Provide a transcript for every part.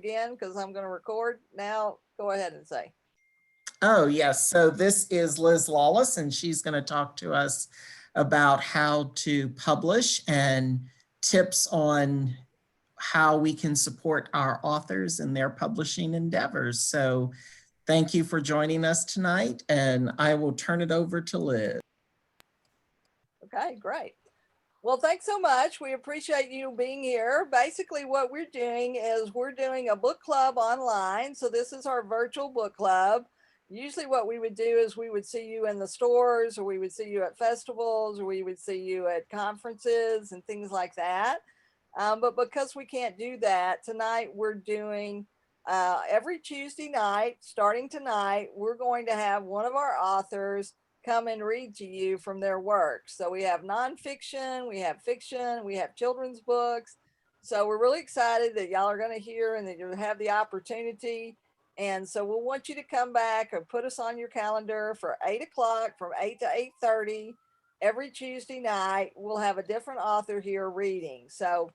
again because I'm going to record now. Go ahead and say. Oh, yes. So this is Liz Lawless, and she's going to talk to us about how to publish and tips on how we can support our authors in their publishing endeavors. So thank you for joining us tonight, and I will turn it over to Liz. Okay, great. Well, thanks so much. We appreciate you being here. Basically, what we're doing is we're doing a book club online. So, this is our virtual book club. Usually, what we would do is we would see you in the stores, or we would see you at festivals, or we would see you at conferences and things like that. But because we can't do that, tonight we're doing every Tuesday night, starting tonight, we're going to have one of our authors come and read to you from their work. So we have nonfiction, we have fiction, we have children's books. So we're really excited that y'all are going to hear and that you'll have the opportunity. And so we'll want you to come back or put us on your calendar for 8 o'clock, from 8 to 8:30 every Tuesday night. We'll have a different author here reading. So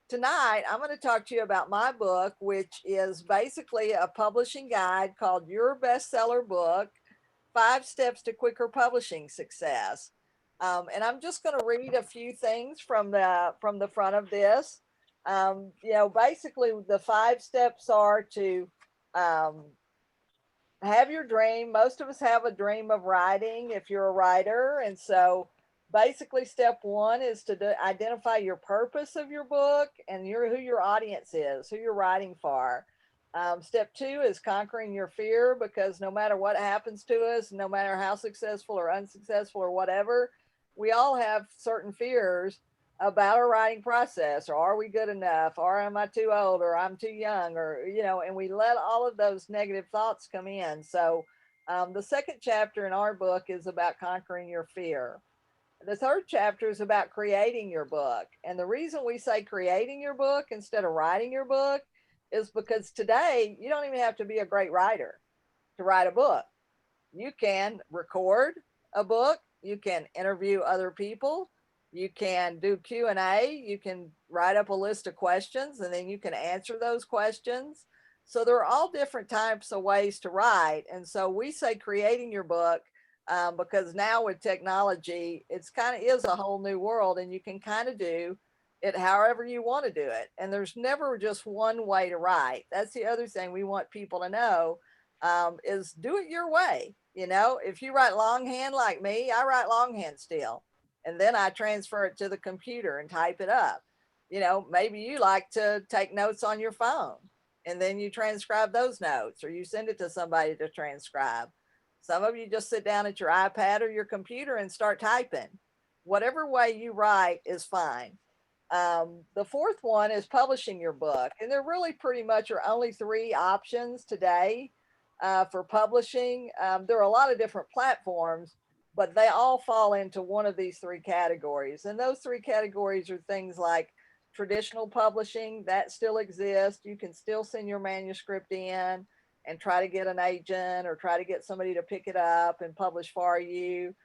tonight I'm going to talk to you about my book, which is basically a publishing guide called Your Bestseller Book: 5 Steps to Quicker Publishing Success. And I'm just going to read a few things from the front of this. Basically the 5 steps are to um, have your dream. Most of us have a dream of writing if you're a writer. And so basically step one is to identify your purpose of your book and who your audience is, who you're writing for. Step two is conquering your fear, because no matter what happens to us, no matter how successful or unsuccessful or whatever, we all have certain fears about our writing process. Or are we good enough, or am I too old, or I'm too young, or and we let all of those negative thoughts come in. So the second chapter in our book is about conquering your fear. The third chapter is about creating your book. And the reason we say creating your book instead of writing your book is because today you don't even have to be a great writer to write a book. You can record a book, you can interview other people, you can do Q&A, you can write up a list of questions and then you can answer those questions. So there are all different types of ways to write. And so we say creating your book because now with technology, it's kind of is a whole new world, and you can kind of do it however you want to do it. And there's never just one way to write. That's the other thing we want people to know, is do it your way. If you write longhand like me, I write longhand still, and then I transfer it to the computer and type it up. Maybe you like to take notes on your phone and then you transcribe those notes, or you send it to somebody to transcribe. Some of you just sit down at your iPad or your computer and start typing. Whatever way you write is fine. The fourth one is publishing your book. And there really pretty much are only three options today for publishing. There are a lot of different platforms, but they all fall into one of these three categories. And those three categories are things like traditional publishing, that still exists. You can still send your manuscript in and try to get an agent or try to get somebody to pick it up and publish for you.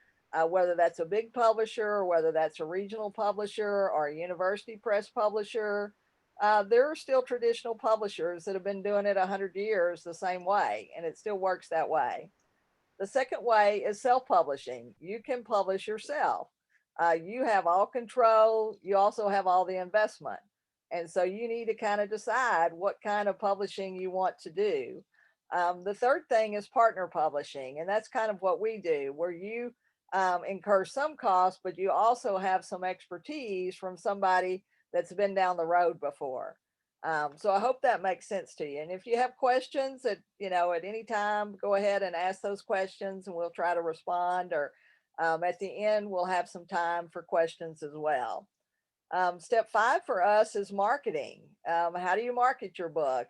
Whether that's a big publisher or whether that's a regional publisher or a university press publisher, there are still traditional publishers that have been doing it 100 years the same way, and it still works that way. The second way is self-publishing. You can publish yourself. You have all control. You also have all the investment. And so you need to kind of decide what kind of publishing you want to do. The third thing is partner publishing, and that's kind of what we do, where you incur some costs, but you also have some expertise from somebody that's been down the road before. So I hope that makes sense to you. And if you have questions at any time, go ahead and ask those questions and we'll try to respond. Or at the end, we'll have some time for questions as well. Step five for us is marketing. How do you market your book?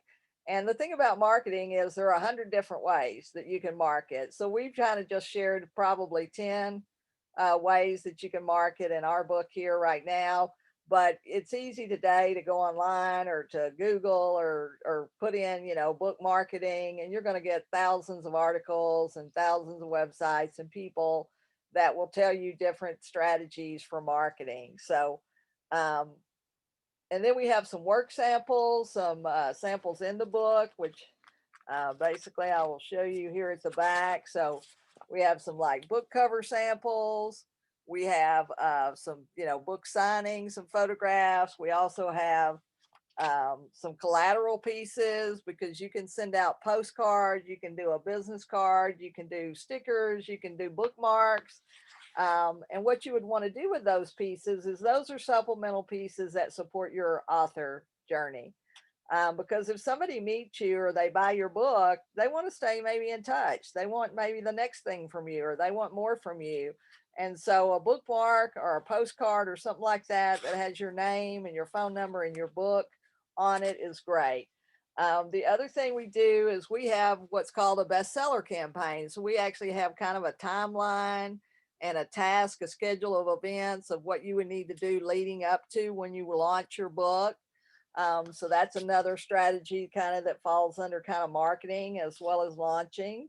And the thing about marketing is there are 100 different ways that you can market. So we've kind of just shared probably 10 ways that you can market in our book here right now. But it's easy today to go online or to Google or put in, book marketing, and you're going to get thousands of articles and thousands of websites and people that will tell you different strategies for marketing. So um, And then we have some work samples, some samples in the book, which basically I will show you here at the back. So we have some like book cover samples. We have some, book signings, some photographs. We also have some collateral pieces, because you can send out postcards, you can do a business card, you can do stickers, you can do bookmarks. And what you would want to do with those pieces is those are supplemental pieces that support your author journey. Because if somebody meets you or they buy your book, they want to stay maybe in touch. They want maybe the next thing from you, or they want more from you. And so a bookmark or a postcard or something like that that has your name and your phone number and your book on it is great. The other thing we do is we have what's called a bestseller campaign. So we actually have kind of a timeline and a task, a schedule of events of what you would need to do leading up to when you launch your book. So that's another strategy kind of that falls under kind of marketing as well as launching.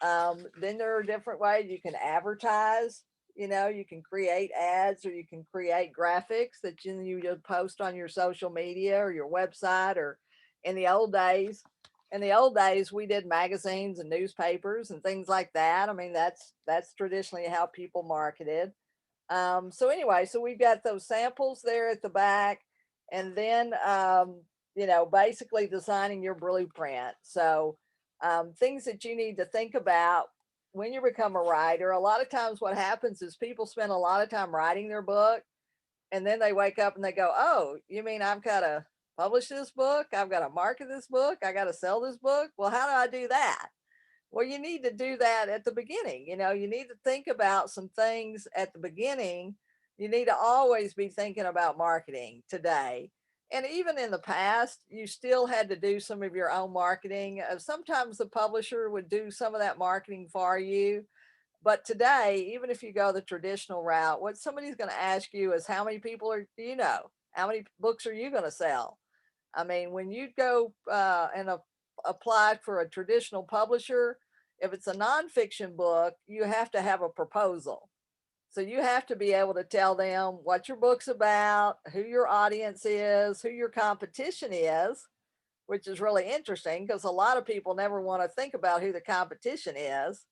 Then there are different ways you can advertise. You can create ads, or you can create graphics that you just post on your social media or your website. Or in the old days, we did magazines and newspapers and things like that. I mean, that's traditionally how people marketed. So anyway, so we've got those samples there at the back, and then basically designing your blueprint. So things that you need to think about when you become a writer. A lot of times what happens is people spend a lot of time writing their book, and then they wake up and they go, oh, you mean I've got to publish this book? I've got to market this book. I got to sell this book. Well, how do I do that? Well, you need to do that at the beginning. You need to think about some things at the beginning. You need to always be thinking about marketing today. And even in the past, you still had to do some of your own marketing. Sometimes the publisher would do some of that marketing for you. But today, even if you go the traditional route, what somebody's going to ask you is, how many people do you know? How many books are you going to sell? I mean, when you go and apply for a traditional publisher, if it's a nonfiction book, you have to have a proposal. So you have to be able to tell them what your book's about, who your audience is, who your competition is, which is really interesting because a lot of people never want to think about who the competition is.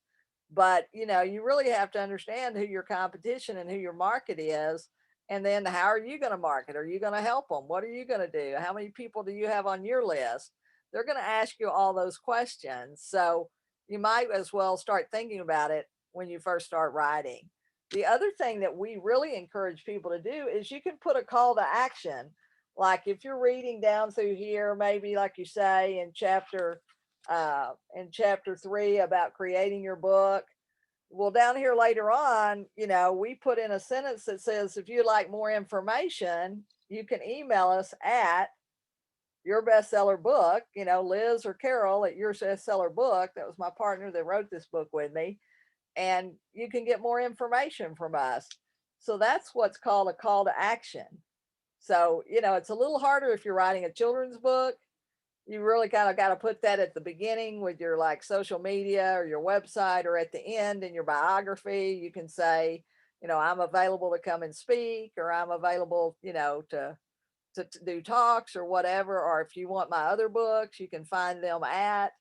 But you really have to understand who your competition and who your market is. And then how are you going to market? Are you going to help them? What are you going to do? How many people do you have on your list? They're going to ask you all those questions. So you might as well start thinking about it when you first start writing. The other thing that we really encourage people to do is you can put a call to action. Like if you're reading down through here, maybe like you say in chapter 3 about creating your book. Well, down here later on, we put in a sentence that says, if you'd like more information, you can email us at your bestseller book, Liz or Carol at your bestseller book. That was my partner that wrote this book with me. And you can get more information from us. So that's what's called a call to action. So, it's a little harder if you're writing a children's book. You really kind of got to put that at the beginning with your like social media or your website, or at the end in your biography. You can say, I'm available to come and speak, or I'm available, to do talks or whatever. Or if you want my other books, you can find them at.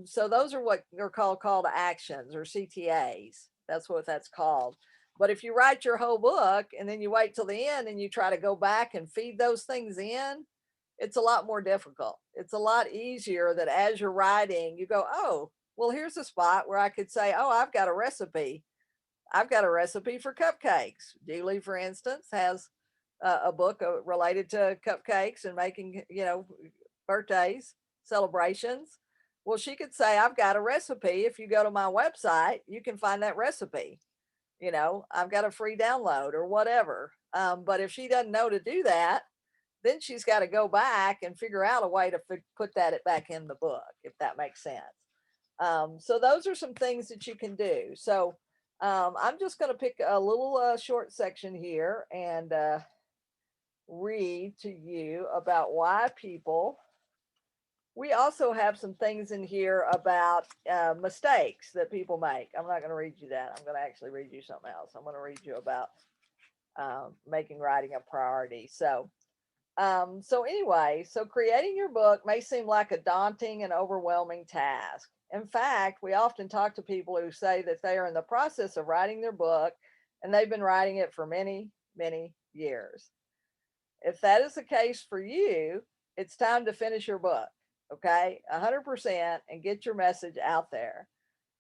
So those are what are called call to actions, or CTAs. That's what that's called. But if you write your whole book and then you wait till the end and you try to go back and feed those things in, it's a lot more difficult. It's a lot easier that as you're writing, you go, oh, well, here's a spot where I could say, oh, I've got a recipe. I've got a recipe for cupcakes. Julie, for instance, has a book related to cupcakes and making, birthdays, celebrations. Well, she could say, I've got a recipe. If you go to my website, you can find that recipe. I've got a free download or whatever. But if she doesn't know to do that, then she's got to go back and figure out a way to put that back in the book, if that makes sense. So those are some things that you can do. So I'm just going to pick a little short section here and read to you about why people. We also have some things in here about mistakes that people make. I'm not going to read you that. I'm going to actually read you something else. I'm going to read you about making writing a priority. So So anyway, so creating your book may seem like a daunting and overwhelming task. In fact, we often talk to people who say that they are in the process of writing their book and they've been writing it for many, many years. If that is the case for you, it's time to finish your book, okay? 100% and get your message out there.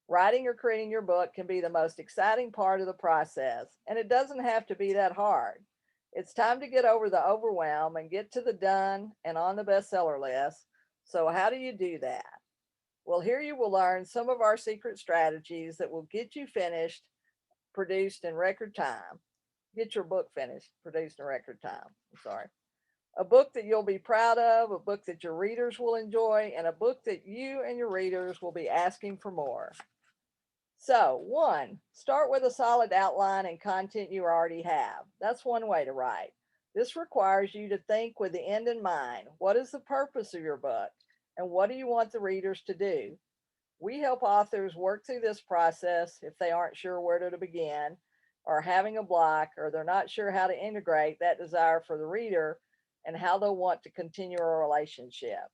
Writing or creating your book can be the most exciting part of the process, and it doesn't have to be that hard. It's time to get over the overwhelm and get to the done and on the bestseller list. So, how do you do that? Well, here you will learn some of our secret strategies that will get you finished, produced in record time. Get your book finished, produced in record time. I'm sorry. A book that you'll be proud of, a book that your readers will enjoy, and a book that you and your readers will be asking for more. So, one, start with a solid outline and content you already have. That's one way to write. This requires you to think with the end in mind. What is the purpose of your book? And what do you want the readers to do? We help authors work through this process if they aren't sure where to begin, or having a block, or they're not sure how to integrate that desire for the reader and how they'll want to continue a relationship.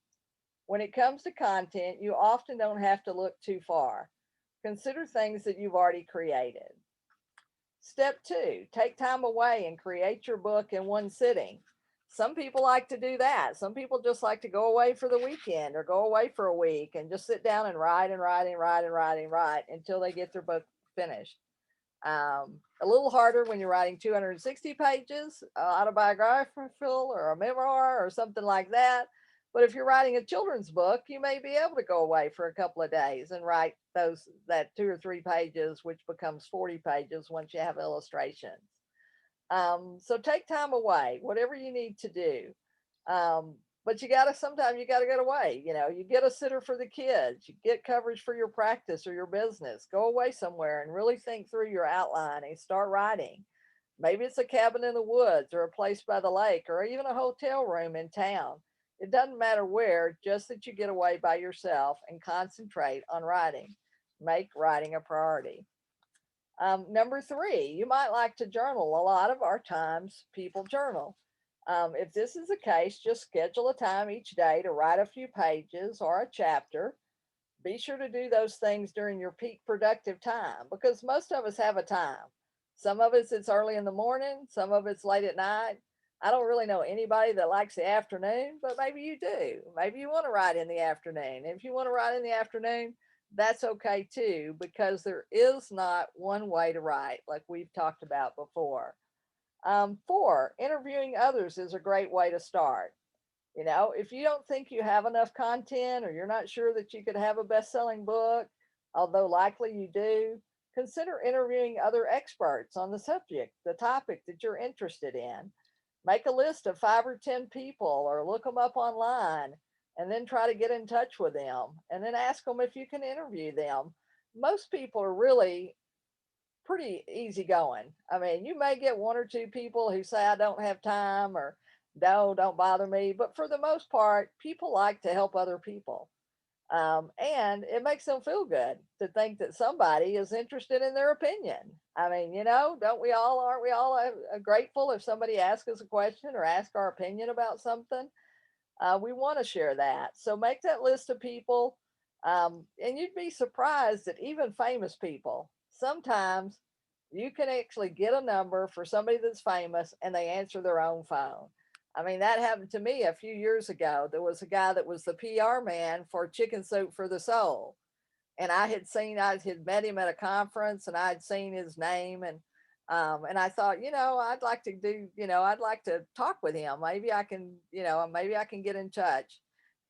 When it comes to content, you often don't have to look too far. Consider things that you've already created. Step two, take time away and create your book in one sitting. Some people like to do that. Some people just like to go away for the weekend or go away for a week and just sit down and write and write and write and write and write until they get their book finished. A little harder when you're writing 260 pages, autobiographical or a memoir or something like that. But if you're writing a children's book, you may be able to go away for a couple of days and write that 2 or 3 pages, which becomes 40 pages once you have illustrations. So take time away, whatever you need to do. But sometimes you gotta get away. You get a sitter for the kids, you get coverage for your practice or your business, go away somewhere and really think through your outline and start writing. Maybe it's a cabin in the woods or a place by the lake or even a hotel room in town. It doesn't matter where, just that you get away by yourself and concentrate on writing. Make writing a priority. Number three, you might like to journal. A lot of our times people journal. If this is the case, just schedule a time each day to write a few pages or a chapter. Be sure to do those things during your peak productive time because most of us have a time. Some of us it's early in the morning, some of it's late at night. I don't really know anybody that likes the afternoon, but maybe you do. Maybe you want to write in the afternoon. If you want to write in the afternoon, that's okay too, because there is not one way to write, like we've talked about before. Four, interviewing others is a great way to start. If you don't think you have enough content or you're not sure that you could have a best-selling book, although likely you do, consider interviewing other experts on the subject, the topic that you're interested in. Make a list of 5 or 10 people or look them up online and then try to get in touch with them and then ask them if you can interview them. Most people are really pretty easygoing. I mean, you may get 1 or 2 people who say, I don't have time or no, don't bother me. But for the most part, people like to help other people. And it makes them feel good to think that somebody is interested in their opinion. I mean, aren't we all grateful if somebody asks us a question or ask our opinion about something? We want to share that. So make that list of people. And you'd be surprised that even famous people, sometimes you can actually get a number for somebody that's famous and they answer their own phone. I mean, that happened to me a few years ago. There was a guy that was the PR man for Chicken Soup for the Soul. And I had met him at a conference and I'd seen his name and I thought, I'd like to talk with him. Maybe I can get in touch.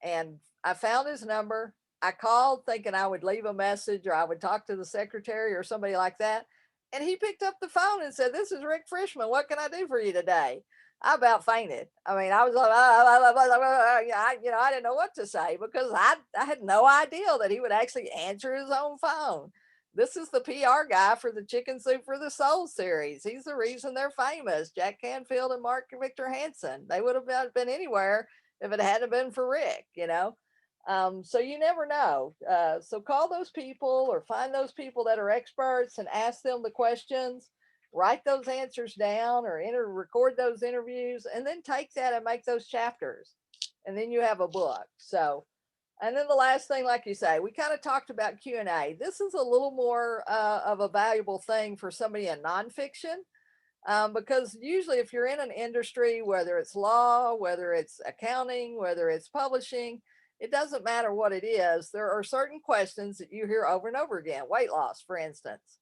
And I found his number. I called thinking I would leave a message or I would talk to the secretary or somebody like that. And he picked up the phone and said, this is Rick Frischman. What can I do for you today? I about fainted. I mean, I was like, I didn't know what to say because I had no idea that he would actually answer his own phone. This is the PR guy for the Chicken Soup for the Soul series. He's the reason they're famous. Jack Canfield and Mark Victor Hansen. They would have not been anywhere if it hadn't been for Rick. So you never know. So call those people or find those people that are experts and ask them the questions write those answers down or record those interviews, and then take that and make those chapters. And then you have a book. So, and then the last thing, like you say, we kind of talked about Q&A. This is a little more of a valuable thing for somebody in nonfiction, because usually if you're in an industry, whether it's law, whether it's accounting, whether it's publishing, it doesn't matter what it is. There are certain questions that you hear over and over again. Weight loss, for instance.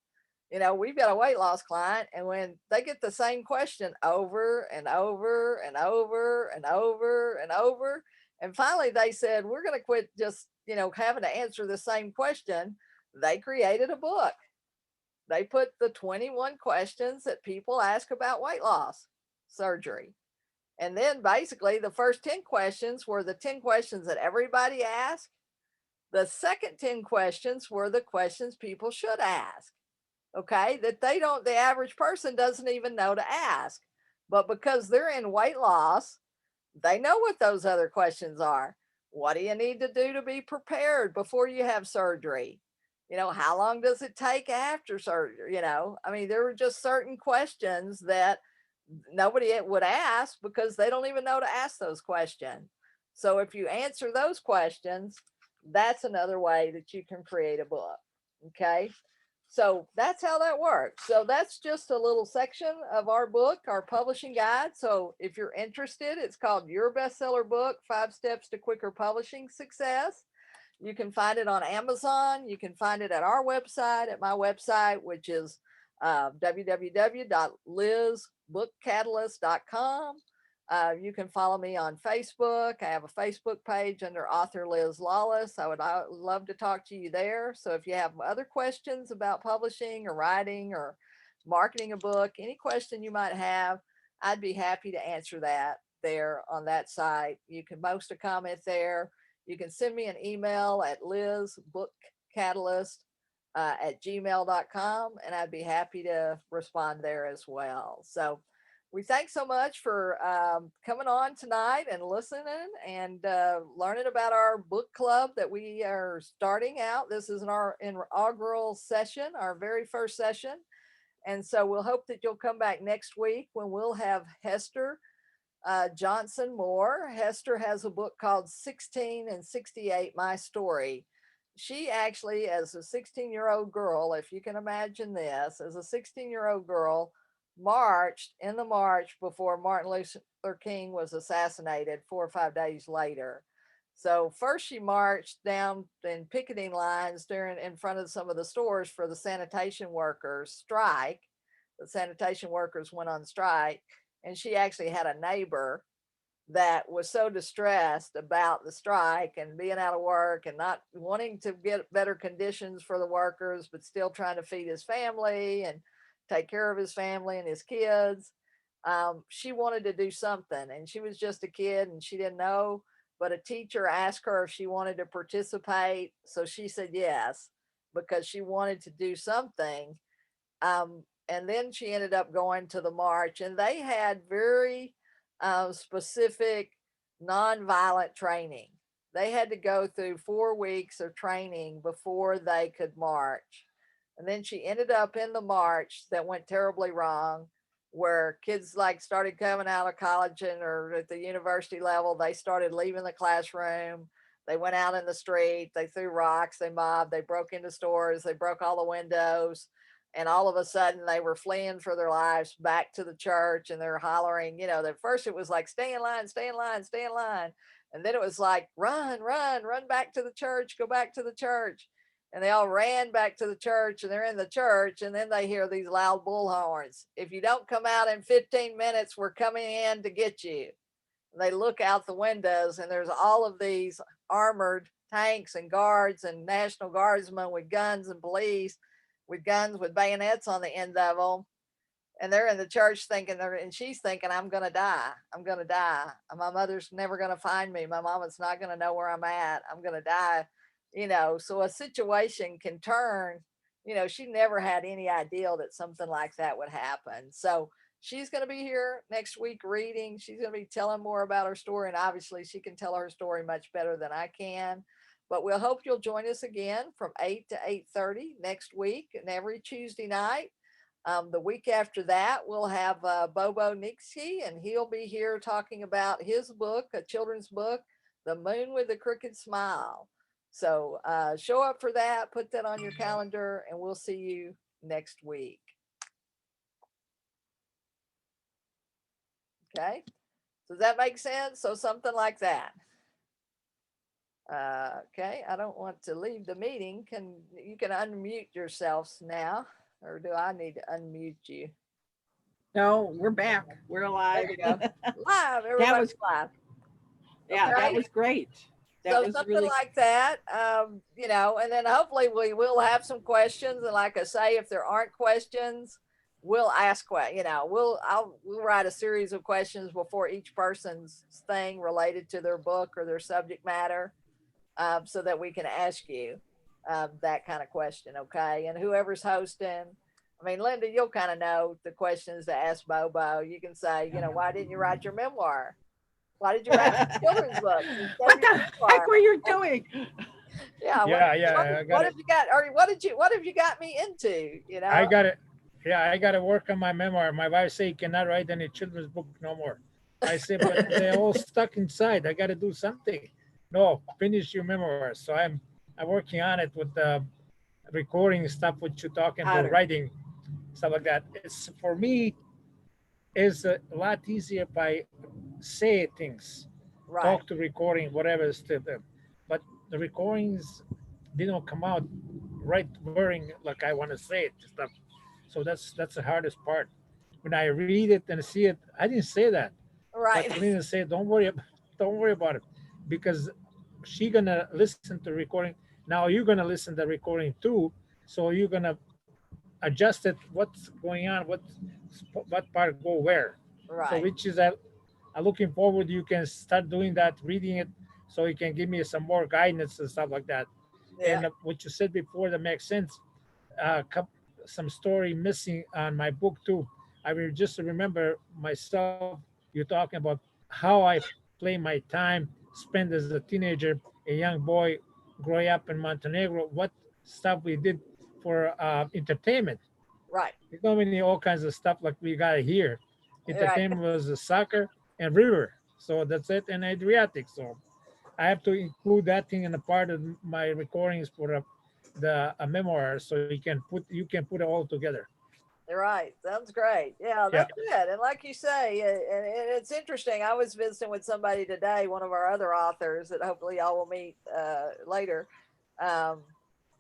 You know, we've got a weight loss client, and when they get the same question over and over and over and over and over, and finally they said, we're going to quit just, you know, having to answer the same question. They created a book. They put the 21 questions that people ask about weight loss surgery. And then basically the first 10 questions were the 10 questions that everybody asked. The second 10 questions were the questions people should ask. Okay, that the average person doesn't even know to ask. But because they're in weight loss, they know what those other questions are. What do you need to do to be prepared before you have surgery? You know, how long does it take after surgery? You know, I mean, there were just certain questions that nobody would ask because they don't even know to ask those questions. So if you answer those questions, that's another way that you can create a book. Okay. So that's how that works. So that's just a little section of our book, our publishing guide. So if you're interested, it's called Your Bestseller Book, 5 Steps to Quicker Publishing Success. You can find it on Amazon. You can find it at our website, at my website, which is www.lizbookcatalyst.com. You can follow me on Facebook. I have a Facebook page under author Liz Lawless. I would love to talk to you there. So if you have other questions about publishing or writing or marketing a book, any question you might have, I'd be happy to answer that there on that site. You can post a comment there. You can send me an email at lizbookcatalyst@gmail.com, and I'd be happy to respond there as well. So we thank so much for coming on tonight and listening and learning about our book club that we are starting out. This is our inaugural session, our very first session. And so we'll hope that you'll come back next week when we'll have Hester Johnson Moore. Hester has a book called 16 and 68, My Story. She actually, as a 16-year-old girl, if you can imagine this, as a 16-year-old girl, marched in the march before Martin Luther King was assassinated 4 or 5 days later. So first she marched down in picketing lines in front of some of the stores for the sanitation workers strike. The sanitation workers went on strike, and she actually had a neighbor that was so distressed about the strike and being out of work and not wanting to get better conditions for the workers, but still trying to feed his family and take care of his family and his kids. She wanted to do something, and she was just a kid and she didn't know, but a teacher asked her if she wanted to participate. So she said yes, because she wanted to do something. And then she ended up going to the march, and they had very specific nonviolent training. They had to go through 4 weeks of training before they could march. And then she ended up in the march that went terribly wrong, where kids like started coming out of college or at the university level, they started leaving the classroom. They went out in the street, they threw rocks, they mobbed, they broke into stores, they broke all the windows. And all of a sudden they were fleeing for their lives back to the church, and they're hollering, you know, at first it was like, stay in line, stay in line, stay in line. And then it was like, run, run, run back to the church, go back to the church. And they all ran back to the church, and they're in the church, and then they hear these loud bullhorns. If you don't come out in 15 minutes, we're coming in to get you. And they look out the windows, and there's all of these armored tanks and guards and National Guardsmen with guns and police with guns with bayonets on the end of them. And they're in the church thinking, and she's thinking, I'm going to die. I'm going to die. My mother's never going to find me. My mama's not going to know where I'm at. I'm going to die. You know, so a situation can turn, you know, she never had any idea that something like that would happen. So she's going to be here next week reading. She's going to be telling more about her story. And obviously she can tell her story much better than I can. But we'll hope you'll join us again from 8 to 8:30 next week and every Tuesday night. The week after that, we'll have Bobo Nixie, and he'll be here talking about his book, a children's book, The Moon with a Crooked Smile. So show up for that, put that on your calendar, and we'll see you next week. Okay. Does that make sense? So something like that. Okay. I don't want to leave the meeting. You can unmute yourselves now, or do I need to unmute you? No, we're back. We're There alive. you go. Live. Everybody's live. Yeah, Okay. that was great. That So was something really like that, and then hopefully we will have some questions. And like I say, if there aren't questions, we'll ask we'll write a series of questions before each person's thing related to their book or their subject matter, so that we can ask you that kind of question. Okay. And whoever's hosting, I mean, Linda, you'll kind of know the questions to ask Bobo. You can say, why didn't you write your memoir? Why did you write children's books instead what of your the memoir? heck were you doing? Yeah. What have you got? Or what have you got me into? I got it. Yeah, I got to work on my memoir. My wife say you cannot write any children's book no more. I said, but they're all stuck inside. I got to do something. No, finish your memoir. So I'm working on it with the recording stuff, what you're talking about, writing stuff like that. It's for me is a lot easier by say things, Right. talk to recording, whatever is to them. But the recordings didn't come out right wording like I want to say it stuff. So that's the hardest part. When I read it and see it, I didn't say that. Right. But Lena said, don't worry about it, because she gonna listen to recording. Now you're gonna listen to the recording too, so you're gonna adjust it. What's going on? What part go where? So Right. which is I'm looking forward. You can start doing that, reading it, so you can give me some more guidance and stuff like that. Yeah. And what you said before that makes sense. Some story missing on my book too. I will just remember myself. You're talking about how I play my time, spent as a teenager, a young boy, growing up in Montenegro. What stuff we did for entertainment. Right. There's so many all kinds of stuff like we got here. Right. Entertainment was the soccer and river. So that's it, and Adriatic. So I have to include that thing in a part of my recordings for the memoir, so you can put it all together. Right. Sounds great. Yeah, Yeah, that's good. And like you say, and it's interesting. I was visiting with somebody today, one of our other authors that hopefully y'all will meet later. Um,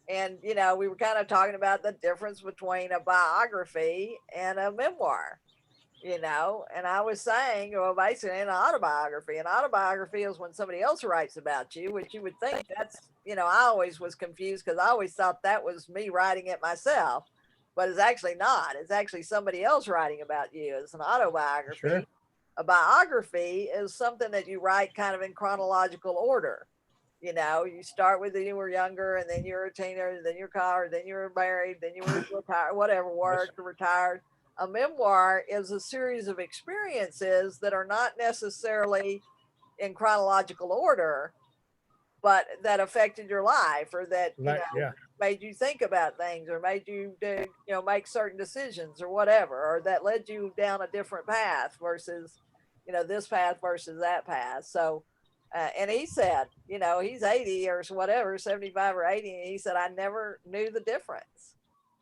and we were kind of talking about the difference between a biography and a memoir. And I was saying, well, basically an autobiography is when somebody else writes about you, which you would think I always was confused because I always thought that was me writing it myself, but it's actually not. It's actually somebody else writing about you. It's an autobiography. sure. A biography is something that you write kind of in chronological order. You start with when you were younger, and then you're a teenager, then you're college, then you were married, then you were retired, whatever, worked or retired. A memoir is a series of experiences that are not necessarily in chronological order, but that affected your life, or that Like, yeah, made you think about things, or made you do make certain decisions or whatever, or that led you down a different path versus this path versus that path. So and he said, he's 80 or whatever, 75 or 80, and he said, I never knew the difference.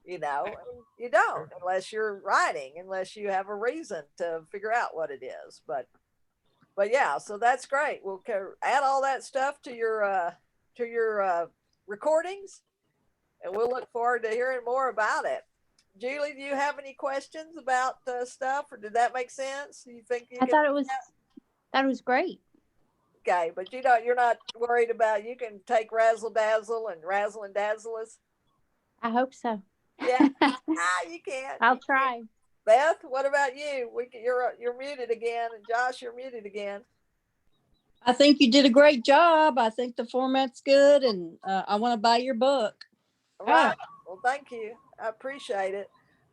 You don't unless you're writing, unless you have a reason to figure out what it is. But yeah, so that's great. We'll add all that stuff to your recordings, and we'll look forward to hearing more about it. Julie, do you have any questions about stuff, or did that make sense? Do you think you I can? thought it was great. Okay, but you're not worried about, you can take razzle dazzle and razzle and dazzle us. I hope so. Yeah, you can. I'll try. Beth, what about you? You're muted again, and Josh, you're muted again. I think you did a great job. I think the format's good, and I want to buy your book. All right. Well, thank you. I appreciate it.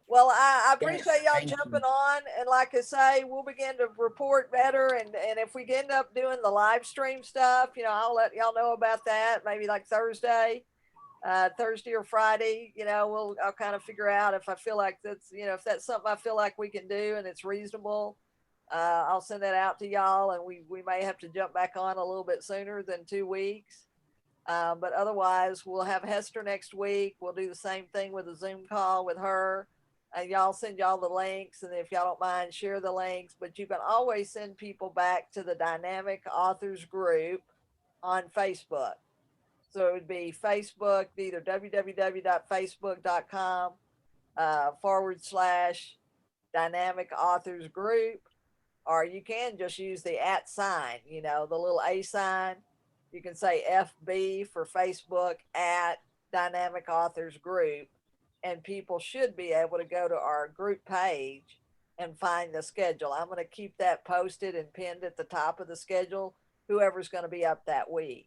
Well, I appreciate y'all thank jumping you. on, and like I say, we'll begin to report better, and if we end up doing the live stream stuff, I'll let y'all know about that, maybe like Thursday. Thursday or Friday, I'll kind of figure out if I feel like that's, if that's something I feel like we can do and it's reasonable. I'll send that out to y'all, and we may have to jump back on a little bit sooner than 2 weeks. But otherwise, we'll have Hester next week. We'll do the same thing with a Zoom call with her. And y'all send y'all the links. And if y'all don't mind, share the links. But you can always send people back to the Dynamic Authors group on Facebook. So it would be Facebook, either www.facebook.com / Dynamic Authors group, or you can just use the @ sign, the little A sign. You can say FB for Facebook @ Dynamic Authors group, and people should be able to go to our group page and find the schedule. I'm going to keep that posted and pinned at the top of the schedule, whoever's going to be up that week.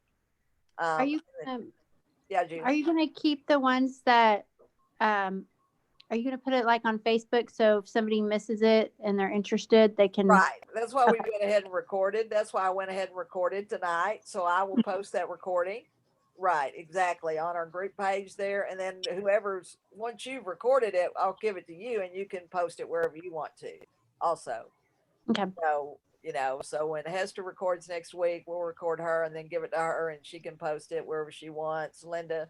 Are you Yeah, Judy. are you gonna keep the ones that are you gonna put it like on Facebook so if somebody misses it and they're interested, they can Right. That's why we Okay. went ahead and recorded. That's why I went ahead and recorded tonight. So I will post that recording. Right, exactly, on our group page there. And then once you've recorded it, I'll give it to you and you can post it wherever you want to also. Okay. So when Hester records next week, we'll record her and then give it to her and she can post it wherever she wants. Linda,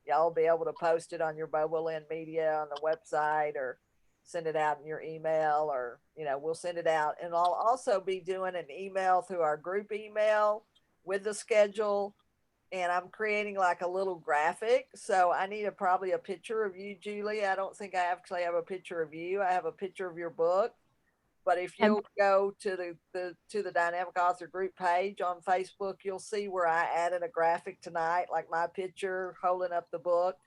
y'all be able to post it on your Mobile End Media on the website, or send it out in your email, or, we'll send it out. And I'll also be doing an email through our group email with the schedule. And I'm creating like a little graphic. So I need probably a picture of you, Julie. I don't think I actually have a picture of you. I have a picture of your book. But if you'll go to the Dynamic Author group page on Facebook, you'll see where I added a graphic tonight, like my picture holding up the book.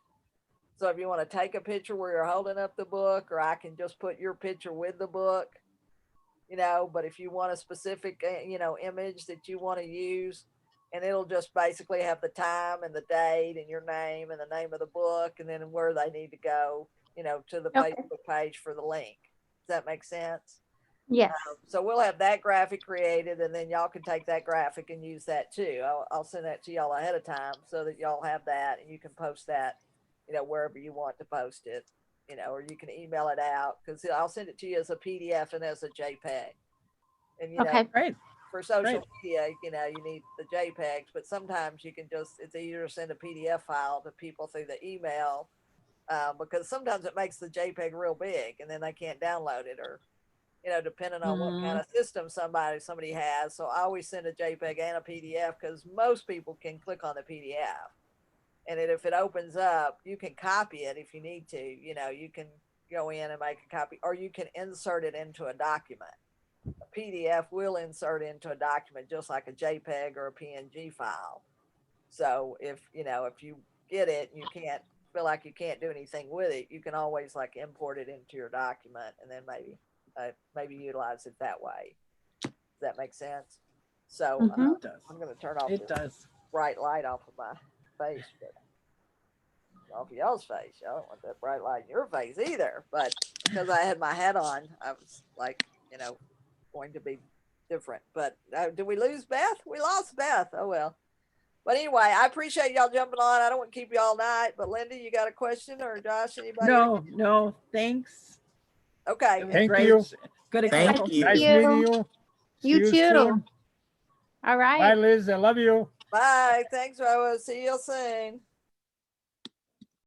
So if you want to take a picture where you're holding up the book, or I can just put your picture with the book, but if you want a specific, image that you want to use, and it'll just basically have the time and the date and your name and the name of the book, and then where they need to go, to the Okay. Facebook page for the link. Does that make sense? Yes. So we'll have that graphic created, and then y'all can take that graphic and use that too. I'll send that to y'all ahead of time so that y'all have that, and you can post that, wherever you want to post it, or you can email it out, because I'll send it to you as a PDF and as a JPEG. And, Okay. Great. for social Great. media, you need the JPEGs, but sometimes it's easier to send a PDF file to people through the email, because sometimes it makes the JPEG real big and then they can't download it, or, depending on what kind of system somebody has. So I always send a JPEG and a PDF, because most people can click on the PDF. And if it opens up, you can copy it if you need to. You can go in and make a copy, or you can insert it into a document. A PDF will insert into a document just like a JPEG or a PNG file. So if you get it and you can't feel like you can't do anything with it, you can always like import it into your document and then maybe utilize it that way. Does that make sense? So Mhm. It does. I'm going to turn off It this does. bright light off of my face, but off of y'all's face. Y'all don't want that bright light in your face either. But because I had my hat on, I was like, going to be different. But did we lose Beth? We lost Beth. Oh well. But anyway, I appreciate y'all jumping on. I don't want to keep you all night. But Linda, you got a question, or Josh? Anybody? No, thanks. Okay. It was Thank great. you. Good Thank example. you. Nice you. meeting you. See You too. soon. All right. Bye, Liz. I love you. Bye. Thanks, Roa. See you soon.